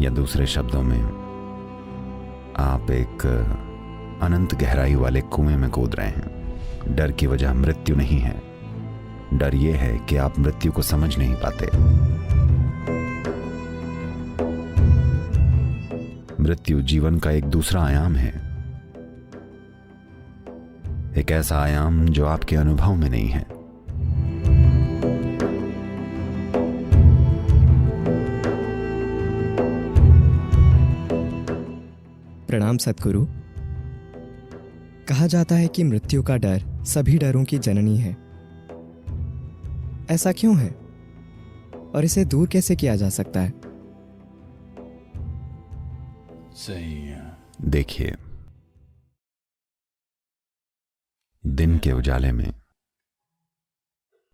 या दूसरे शब्दों में, आप एक अनंत गहराई वाले कुएं में कूद रहे हैं। डर की वजह मृत्यु नहीं है, डर यह है कि आप मृत्यु को समझ नहीं पाते। मृत्यु जीवन का एक दूसरा आयाम है, एक ऐसा आयाम जो आपके अनुभव में नहीं है। प्रणाम सद्गुरु। कहा जाता है कि मृत्यु का डर सभी डरों की जननी है। ऐसा क्यों है और इसे दूर कैसे किया जा सकता है? सही है। देखिए, दिन के उजाले में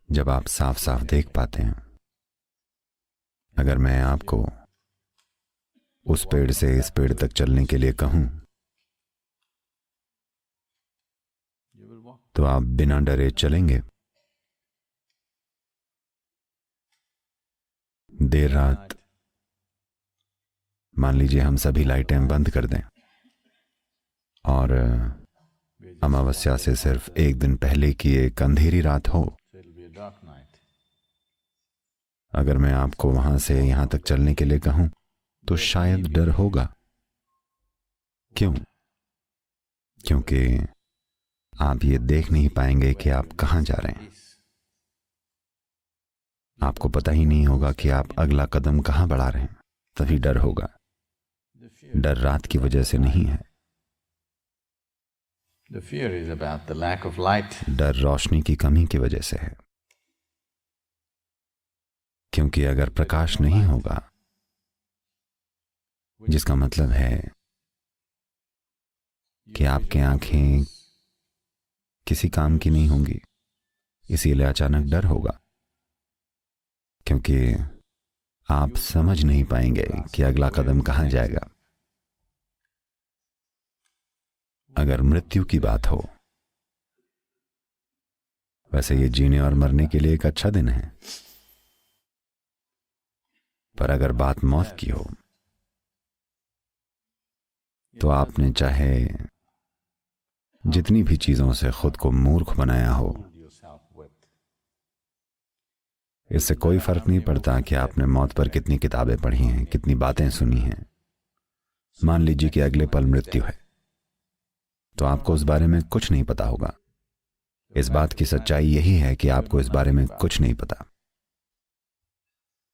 जब आप साफ साफ देख पाते हैं, अगर मैं आपको उस पेड़ से इस पेड़ तक चलने के लिए कहूं तो आप बिना डरे चलेंगे। देर रात मान लीजिए हम सभी लाइटें बंद कर दें और अमावस्या से सिर्फ एक दिन पहले की एक अंधेरी रात हो, अगर मैं आपको वहां से यहां तक चलने के लिए कहूं तो शायद डर होगा। क्यों? क्योंकि आप ये देख नहीं पाएंगे कि आप कहां जा रहे हैं। आपको पता ही नहीं होगा कि आप अगला कदम कहां बढ़ा रहे हैं, तभी डर होगा। डर रात की वजह से नहीं है। डर रोशनी की कमी की वजह से है, क्योंकि अगर प्रकाश नहीं होगा, जिसका मतलब है कि आपकी आंखें किसी काम की नहीं होंगी, इसीलिए अचानक डर होगा, क्योंकि आप समझ नहीं पाएंगे कि अगला कदम कहां जाएगा। अगर मृत्यु की बात हो, वैसे ये जीने और मरने के लिए एक अच्छा दिन है, पर अगर बात मौत की हो तो आपने चाहे जितनी भी चीजों से खुद को मूर्ख बनाया हो, इससे कोई फर्क नहीं पड़ता कि आपने मौत पर कितनी किताबें पढ़ी हैं, कितनी बातें सुनी हैं। मान लीजिए कि अगले पल मृत्यु है, तो आपको उस बारे में कुछ नहीं पता होगा। इस बात की सच्चाई यही है कि आपको इस बारे में कुछ नहीं पता।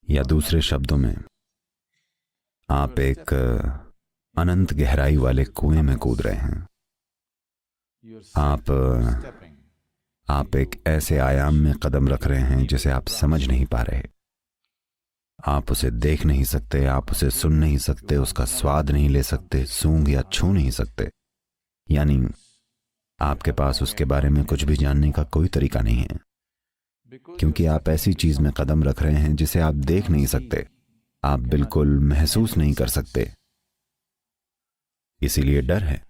या दूसरे शब्दों में, आप एक अनंत गहराई वाले कुएं में कूद रहे हैं। आप एक ऐसे आयाम में कदम रख रहे हैं जिसे आप समझ नहीं पा रहे। आप उसे देख नहीं सकते, आप उसे सुन नहीं सकते, उसका स्वाद नहीं ले सकते, सूंघ या छू नहीं सकते। यानी आपके पास उसके बारे में कुछ भी जानने का कोई तरीका नहीं है, क्योंकि आप ऐसी चीज में कदम रख रहे हैं जिसे आप देख नहीं सकते, आप बिल्कुल महसूस नहीं कर सकते। इसीलिए डर है।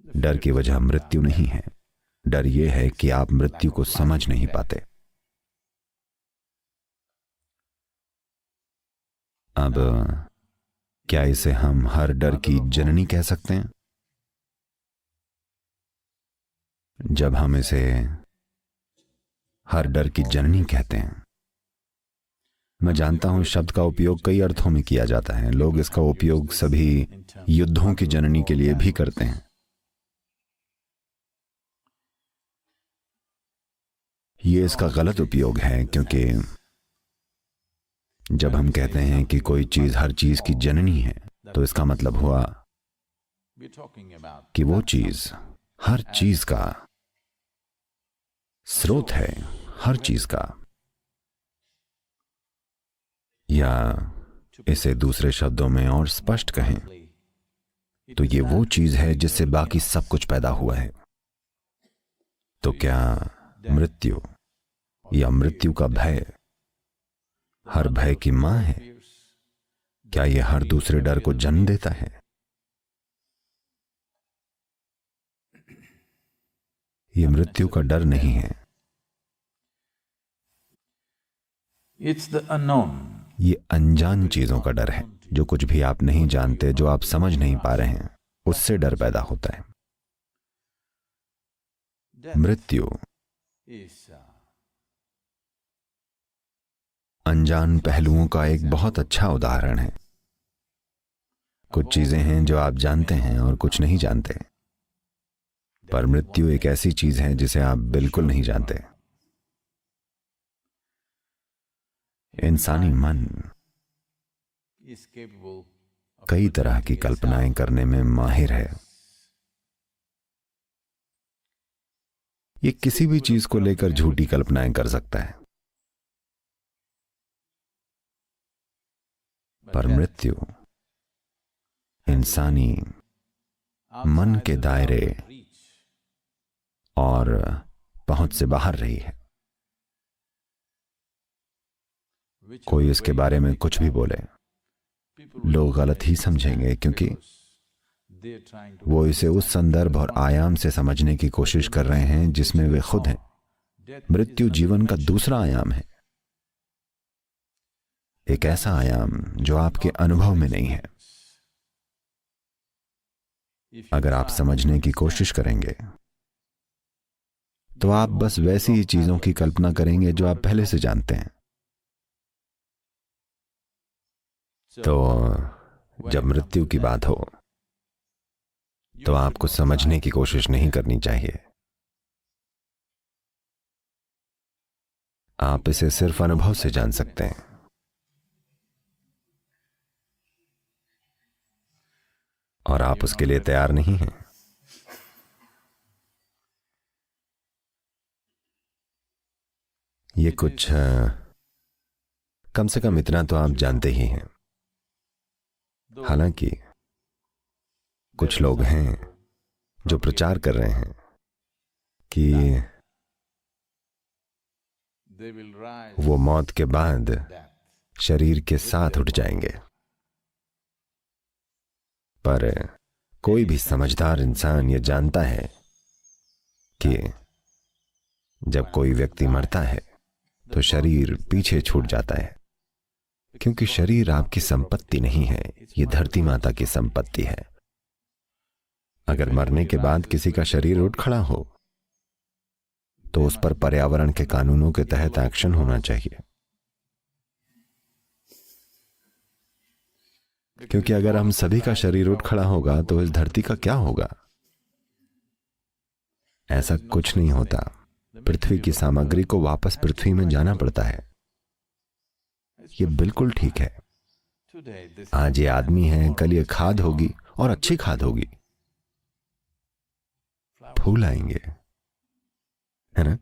डर की वजह मृत्यु नहीं है, डर यह है कि आप मृत्यु को समझ नहीं पाते। अब क्या इसे हम हर डर की जननी कह सकते हैं? जब हम इसे हर डर की जननी कहते हैं, मैं जानता हूं शब्द का उपयोग कई अर्थों में किया जाता है। लोग इसका उपयोग सभी युद्धों की जननी के लिए भी करते हैं। ये इसका गलत उपयोग है, क्योंकि जब हम कहते हैं कि कोई चीज हर चीज की जननी है, तो इसका मतलब हुआ कि वो चीज हर चीज का स्रोत है, हर चीज का। या इसे दूसरे शब्दों में और स्पष्ट कहें तो ये वो चीज है जिससे बाकी सब कुछ पैदा हुआ है। तो क्या मृत्यु या मृत्यु का भय हर भय की मां है? क्या यह हर दूसरे डर को जन्म देता है? यह मृत्यु का डर नहीं है, It's the unknown. ये अनजान चीजों का डर है। जो कुछ भी आप नहीं जानते, जो आप समझ नहीं पा रहे हैं, उससे डर पैदा होता है। मृत्यु अनजान पहलुओं का एक बहुत अच्छा उदाहरण है। कुछ चीजें हैं जो आप जानते हैं और कुछ नहीं जानते, पर मृत्यु एक ऐसी चीज है जिसे आप बिल्कुल नहीं जानते। इंसानी मन कई तरह की कल्पनाएं करने में माहिर है। ये किसी भी चीज को लेकर झूठी कल्पनाएं कर सकता है, पर मृत्यु इंसानी मन के दायरे और पहुंच से बाहर रही है। कोई इसके बारे में कुछ भी बोले, लोग गलत ही समझेंगे, क्योंकि वो इसे उस संदर्भ और आयाम से समझने की कोशिश कर रहे हैं जिसमें वे खुद हैं। मृत्यु जीवन का दूसरा आयाम है, एक ऐसा आयाम जो आपके अनुभव में नहीं है। अगर आप समझने की कोशिश करेंगे तो आप बस वैसी ही चीजों की कल्पना करेंगे जो आप पहले से जानते हैं। तो जब मृत्यु की बात हो तो आपको समझने की कोशिश नहीं करनी चाहिए। आप इसे सिर्फ अनुभव से जान सकते हैं। और आप उसके लिए तैयार नहीं हैं। ये कुछ कम से कम इतना तो आप जानते ही हैं। हालांकि कुछ लोग हैं जो प्रचार कर रहे हैं कि वो मौत के बाद शरीर के साथ उठ जाएंगे, पर कोई भी समझदार इंसान ये जानता है कि जब कोई व्यक्ति मरता है तो शरीर पीछे छूट जाता है, क्योंकि शरीर आपकी संपत्ति नहीं है, ये धरती माता की संपत्ति है। अगर मरने के बाद किसी का शरीर उठ खड़ा हो तो उस पर पर्यावरण के कानूनों के तहत एक्शन होना चाहिए, क्योंकि अगर हम सभी का शरीर उठ खड़ा होगा तो इस धरती का क्या होगा? ऐसा कुछ नहीं होता। पृथ्वी की सामग्री को वापस पृथ्वी में जाना पड़ता है। ये बिल्कुल ठीक है। आज ये आदमी है, कल ये खाद होगी और अच्छी खाद होगी, फूल आएंगे, है ना,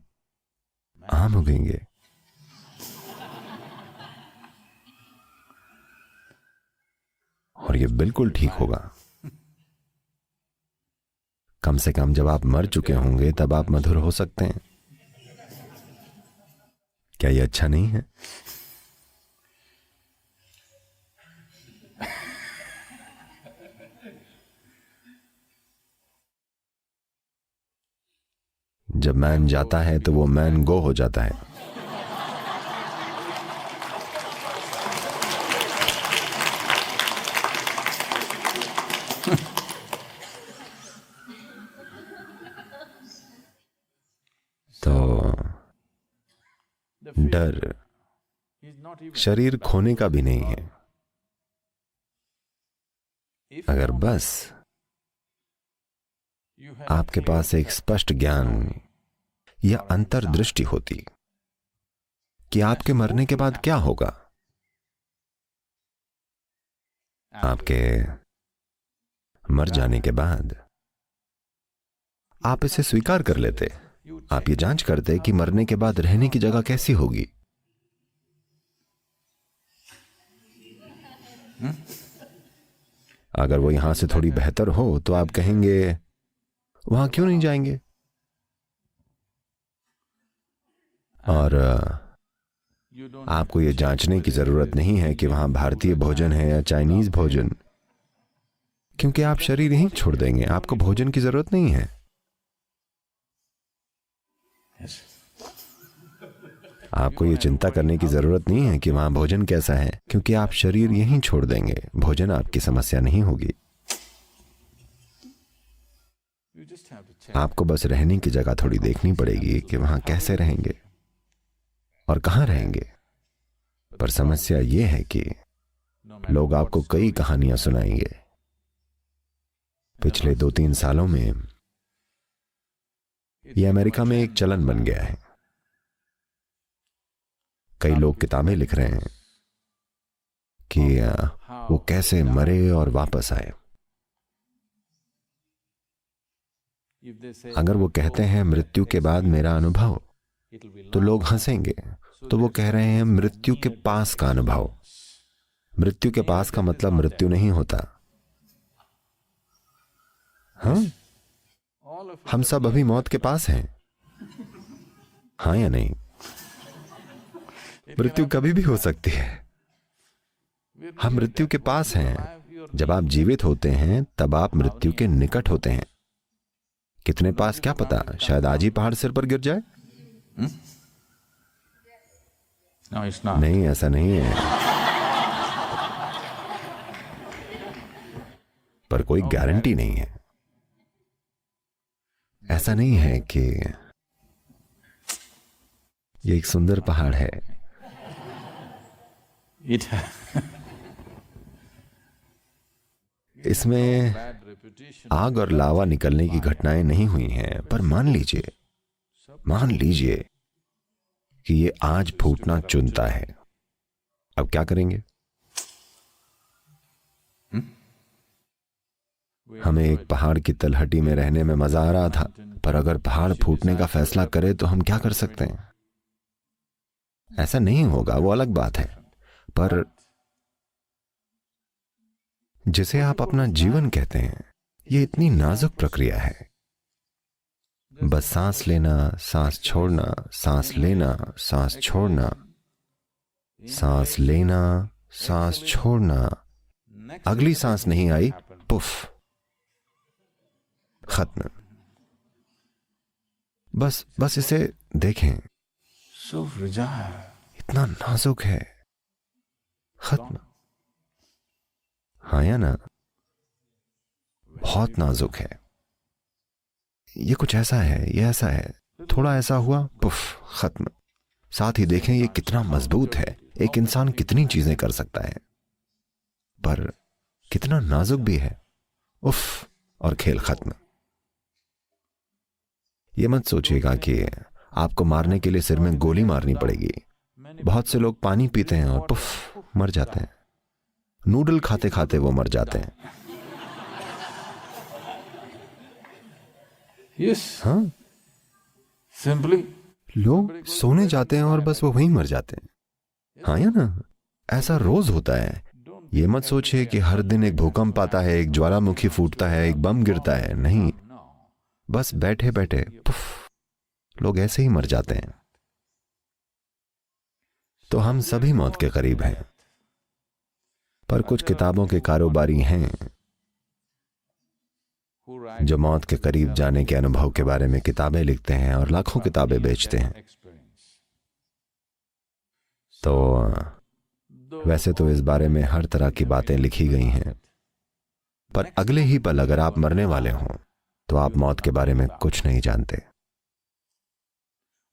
आम उगेंगे। और ये बिल्कुल ठीक होगा। कम से कम जब आप मर चुके होंगे तब आप मधुर हो सकते हैं। क्या ये अच्छा नहीं है? जब मैन जाता है तो वो मैन गो हो जाता है। तो डर शरीर खोने का भी नहीं है। अगर बस आपके पास एक स्पष्ट ज्ञान या अंतर्दृष्टि होती कि आपके मरने के बाद क्या होगा, आपके मर जाने के बाद आप इसे स्वीकार कर लेते। आप ये जांच करते कि मरने के बाद रहने की जगह कैसी होगी। अगर वो यहां से थोड़ी बेहतर हो तो आप कहेंगे वहां क्यों नहीं जाएंगे। और आपको ये जांचने की जरूरत नहीं है कि वहां भारतीय भोजन है या चाइनीज भोजन, क्योंकि आप शरीर यहीं छोड़ देंगे। आपको भोजन की जरूरत नहीं है। आपको ये चिंता करने की जरूरत नहीं है कि वहां भोजन कैसा है, क्योंकि आप शरीर यहीं छोड़ देंगे, भोजन आपकी समस्या नहीं होगी। आपको बस रहने की जगह थोड़ी देखनी पड़ेगी कि वहां कैसे रहेंगे और कहां रहेंगे। पर समस्या ये है कि लोग आपको कई कहानियां सुनाएंगे। पिछले 2-3 सालों में ये अमेरिका में एक चलन बन गया है। कई लोग किताबें लिख रहे हैं कि वो कैसे मरे और वापस आए। अगर वो कहते हैं मृत्यु के बाद मेरा अनुभव, तो लोग हंसेंगे। तो वो कह रहे हैं मृत्यु के पास का अनुभव। मृत्यु के पास का मतलब मृत्यु नहीं होता। हाँ, हम सब अभी मौत के पास हैं, हाँ या नहीं? मृत्यु कभी भी हो सकती है। हम मृत्यु के पास हैं। जब आप जीवित होते हैं तब आप मृत्यु के निकट होते हैं। कितने पास क्या पता, शायद आज ही पहाड़ सिर पर गिर जाए। नहीं, ऐसा नहीं है। पर कोई गारंटी नहीं है। ऐसा नहीं है कि ये एक सुंदर पहाड़ है, इसमें आग और लावा निकलने की घटनाएं नहीं हुई हैं। पर मान लीजिए कि ये आज फूटना चुनता है। अब क्या करेंगे? हमें एक पहाड़ की तलहटी में रहने में मजा आ रहा था, पर अगर पहाड़ फूटने का फैसला करे तो हम क्या कर सकते हैं? ऐसा नहीं होगा, वो अलग बात है। पर जिसे आप अपना जीवन कहते हैं, ये इतनी नाजुक प्रक्रिया है। बस सांस लेना, सांस छोड़ना, सांस लेना, सांस छोड़ना, सांस लेना, सांस छोड़ना। अगली सांस नहीं आई, पुफ, खत्म। बस इसे देखें, इतना नाजुक है, खत्म। हाँ या ना? बहुत नाजुक है। ये कुछ ऐसा है, ये ऐसा है, थोड़ा ऐसा हुआ, पुफ, खत्म। साथ ही देखें ये कितना मजबूत है। एक इंसान कितनी चीजें कर सकता है, पर कितना नाजुक भी है। उफ, और खेल खत्म। ये मत सोचिएगा कि आपको मारने के लिए सिर में गोली मारनी पड़ेगी। बहुत से लोग पानी पीते हैं और पुफ, मर जाते हैं। नूडल खाते खाते वो मर जाते हैं। हाँ, Simply, लोग सोने जाते हैं और बस वो वहीं मर जाते हैं। हाँ या ना? ऐसा रोज होता है। ये मत सोचिए कि हर दिन एक भूकंप आता है, एक ज्वालामुखी फूटता है, एक बम गिरता है। नहीं, बस बैठे बैठे पुफ, लोग ऐसे ही मर जाते हैं। तो हम सभी मौत के करीब हैं। पर कुछ किताबों के कारोबारी हैं जो मौत के करीब जाने के अनुभव के बारे में किताबें लिखते हैं और लाखों किताबें बेचते हैं। तो वैसे तो इस बारे में हर तरह की बातें लिखी गई हैं, पर अगले ही पल अगर आप मरने वाले हों तो आप मौत के बारे में कुछ नहीं जानते।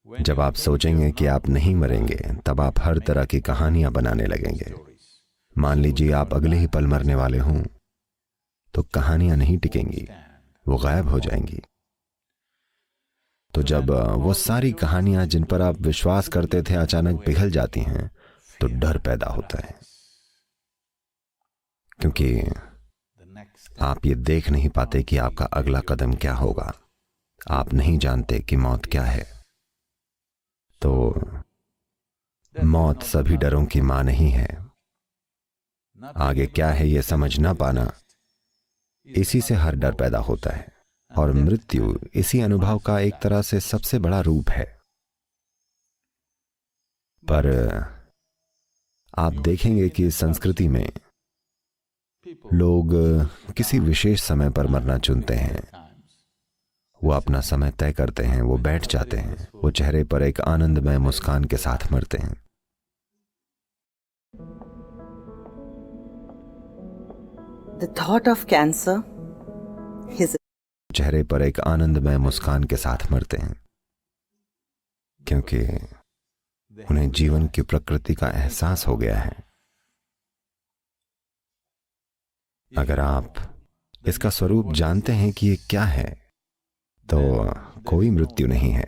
जब आप सोचेंगे कि आप नहीं मरेंगे, तब आप हर तरह की कहानियां बनाने लगेंगे। मान लीजिए आप अगले ही पल मरने वाले हों, तो कहानियां नहीं टिकेंगी, वो गायब हो जाएंगी। तो जब वो सारी कहानियां जिन पर आप विश्वास करते थे अचानक पिघल जाती हैं, तो डर पैदा होता है। क्योंकि आप ये देख नहीं पाते कि आपका अगला कदम क्या होगा। आप नहीं जानते कि मौत क्या है। तो मौत सभी डरों की मां नहीं है। आगे क्या है ये समझ ना पाना, इसी से हर डर पैदा होता है। और मृत्यु इसी अनुभव का एक तरह से सबसे बड़ा रूप है। पर आप देखेंगे कि इस संस्कृति में लोग किसी विशेष समय पर मरना चुनते हैं। वो अपना समय तय करते हैं, वो बैठ जाते हैं, वो चेहरे पर एक आनंदमय मुस्कान के साथ मरते हैं। The thought of cancer is चेहरे पर एक आनंदमय मुस्कान के साथ मरते हैं, क्योंकि उन्हें जीवन की प्रकृति का एहसास हो गया है। अगर आप इसका स्वरूप जानते हैं कि ये क्या है, तो कोई मृत्यु नहीं है।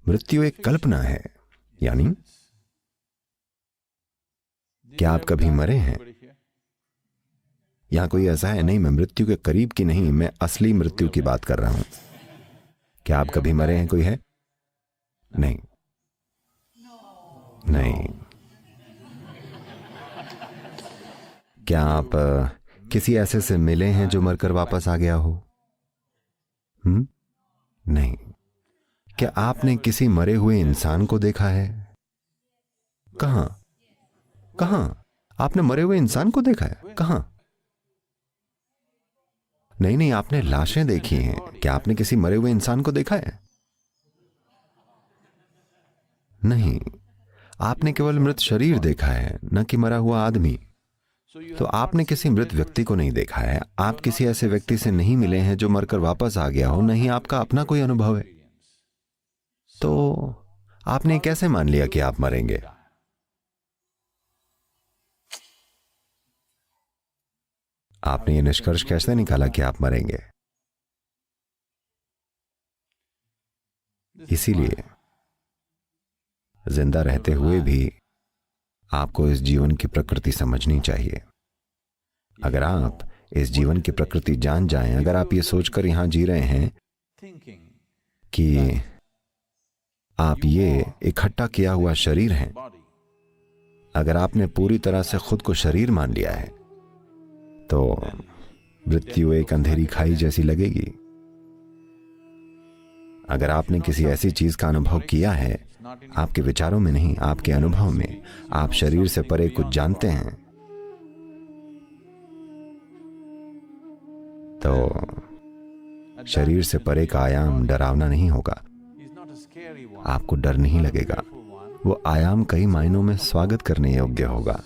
मृत्यु एक कल्पना है। यानी क्या आप कभी मरे हैं? यहां कोई ऐसा है नहीं, मैं मृत्यु के करीब की नहीं, मैं असली मृत्यु की बात कर रहा हूं। क्या आप कभी मरे हैं? कोई है? नहीं, नहीं। क्या आप किसी ऐसे से मिले हैं जो मरकर वापस आ गया हो? नहीं। क्या आपने किसी मरे हुए इंसान को देखा है? कहां? कहां? आपने मरे हुए इंसान को देखा है? कहां? नहीं नहीं, आपने लाशें देखी हैं। क्या आपने किसी मरे हुए इंसान को देखा है? नहीं, आपने केवल मृत शरीर देखा है, न कि मरा हुआ आदमी। तो आपने किसी मृत व्यक्ति को नहीं देखा है। आप किसी ऐसे व्यक्ति से नहीं मिले हैं जो मरकर वापस आ गया हो, नहीं आपका अपना कोई अनुभव है। तो आपने कैसे मान लिया कि आप मरेंगे? आपने ये निष्कर्ष कैसे निकाला कि आप मरेंगे? इसीलिए जिंदा रहते हुए भी आपको इस जीवन की प्रकृति समझनी चाहिए। अगर आप इस जीवन की प्रकृति जान जाएं, अगर आप ये सोचकर यहां जी रहे हैं कि आप ये इकट्ठा किया हुआ शरीर हैं, अगर आपने पूरी तरह से खुद को शरीर मान लिया है, तो मृत्यु एक अंधेरी खाई जैसी लगेगी। अगर आपने किसी ऐसी चीज का अनुभव किया है, आपके विचारों में नहीं, आपके अनुभव में, आप शरीर से परे कुछ जानते हैं, तो शरीर से परे का आयाम डरावना नहीं होगा। आपको डर नहीं लगेगा। वो आयाम कई मायनों में स्वागत करने योग्य होगा।